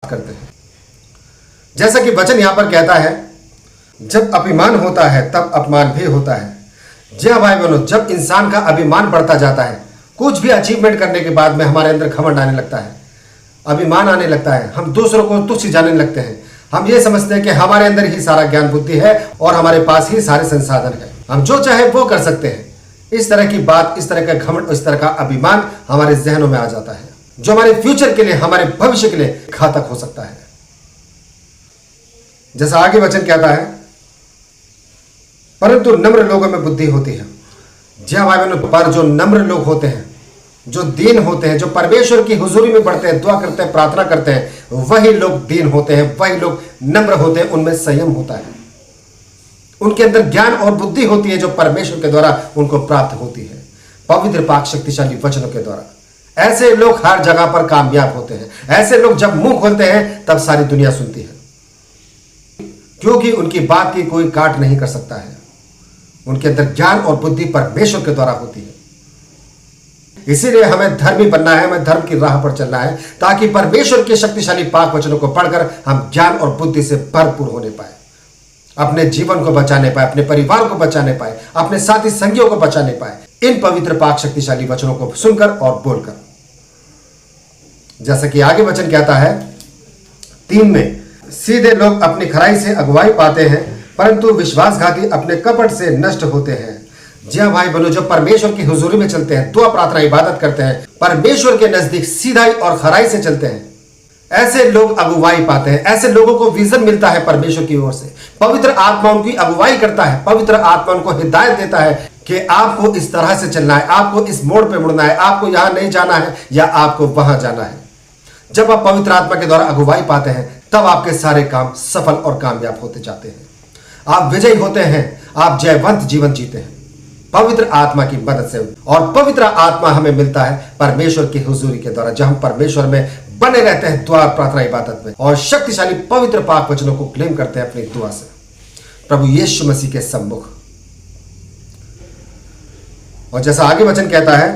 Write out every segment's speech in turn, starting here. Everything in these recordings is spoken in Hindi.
करते हैं। जैसा कि वचन यहां पर कहता है, जब अभिमान होता है तब अपमान भी होता है। जी हाँ भाई बहनों, जब इंसान का अभिमान बढ़ता जाता है, कुछ भी अचीवमेंट करने के बाद में हमारे अंदर घमंड आने लगता है, अभिमान आने लगता है, हम दूसरों को तुच्छ जाने लगते हैं। हम ये समझते हैं कि हमारे अंदर ही सारा ज्ञान बुद्धि है और हमारे पास ही सारे संसाधन है, हम जो चाहे वो कर सकते हैं। इस तरह की बात, इस तरह का घमंड, इस तरह का अभिमान हमारे जहनों में आ जाता है, जो हमारे फ्यूचर के लिए, हमारे भविष्य के लिए घातक हो सकता है। जैसा आगे वचन कहता है, परंतु नम्र लोगों में बुद्धि होती है। जी हाँ भाई बहनों, पर जो नम्र लोग होते हैं, जो दीन होते हैं, जो परमेश्वर की हुजूरी में बढ़ते हैं, दुआ करते हैं, प्रार्थना करते हैं, वही लोग दीन होते हैं, वही लोग नम्र होते हैं। उनमें संयम होता है, उनके अंदर ज्ञान और बुद्धि होती है, जो परमेश्वर के द्वारा उनको प्राप्त होती है, पवित्र पाक शक्तिशाली वचनों के द्वारा। ऐसे लोग हर जगह पर कामयाब होते हैं। ऐसे लोग जब मुंह खोलते हैं तब सारी दुनिया सुनती है, क्योंकि उनकी बात की कोई काट नहीं कर सकता है। उनके अंदर ज्ञान और बुद्धि परमेश्वर के द्वारा होती है। इसीलिए हमें धर्मी बनना है, हमें धर्म की राह पर चलना है, ताकि परमेश्वर के शक्तिशाली पाक वचनों को पढ़कर हम ज्ञान और बुद्धि से भरपूर होने पाए, अपने जीवन को बचाने पाए, अपने परिवार को बचाने पाए, अपने साथी संगियों को बचाने पाए, इन पवित्र पाक शक्तिशाली वचनों को सुनकर और बोलकर। जैसा कि आगे वचन कहता है 3 में, सीधे लोग अपनी खराई से अगुवाई पाते हैं, परंतु विश्वासघाती अपने कपट से नष्ट होते हैं। जी हाँ भाई बहनों, जो परमेश्वर की हुजूरी में चलते हैं, दुआ प्रार्थना इबादत करते हैं, परमेश्वर के नजदीक सीधाई और खराई से चलते हैं, ऐसे लोग अगुवाई पाते हैं। ऐसे लोगों को विजन मिलता है परमेश्वर की ओर से। पवित्र आत्मा उनकी अगुवाई करता है, पवित्र आत्मा उनको हिदायत देता है कि आपको इस तरह से चलना है, आपको इस मोड़ पे मुड़ना है, आपको यहां नहीं जाना है या आपको वहां जाना है। जब आप पवित्र आत्मा के द्वारा अगुवाई पाते हैं, तब आपके सारे काम सफल और कामयाब होते जाते हैं। आप विजयी होते हैं, आप जयवंत जीवन जीते हैं पवित्र आत्मा की मदद से। और पवित्र आत्मा हमें मिलता है परमेश्वर की हुजूरी के द्वारा, जब हम परमेश्वर में बने रहते हैं, दुआ प्रार्थना इबादत में, और शक्तिशाली पवित्र पाक वचनों को क्लेम करते हैं अपनी दुआ से प्रभु यीशु मसीह के सम्मुख। और जैसा आगे वचन कहता है,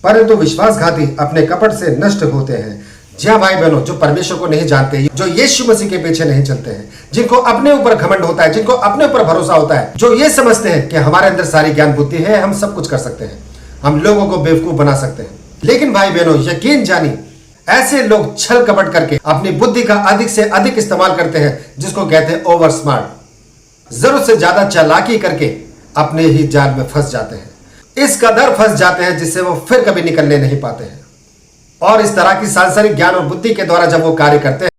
परंतु विश्वासघाती अपने कपट से नष्ट होते हैं। जी हाँ भाई बहनों, जो परमेश्वर को नहीं जानते, जो यीशु मसीह के पीछे नहीं चलते हैं, जिनको अपने ऊपर घमंड होता है, जिनको अपने ऊपर भरोसा होता है, जो ये समझते हैं कि हमारे अंदर सारी ज्ञान बुद्धि है, हम सब कुछ कर सकते हैं, हम लोगों को बेवकूफ बना सकते हैं। लेकिन भाई बहनों, यकीन जानिए, ऐसे लोग छल कपट करके अपनी बुद्धि का अधिक से अधिक इस्तेमाल करते हैं, जिसको कहते हैं ओवर स्मार्ट। जरूरत से ज्यादा चालाकी करके अपने ही जाल में फंस जाते हैं, इस कदर फंस जाते हैं जिससे वो फिर कभी निकलने नहीं पाते हैं। और इस तरह की सांसारिक ज्ञान और बुद्धि के द्वारा जब वो कार्य करते हैं,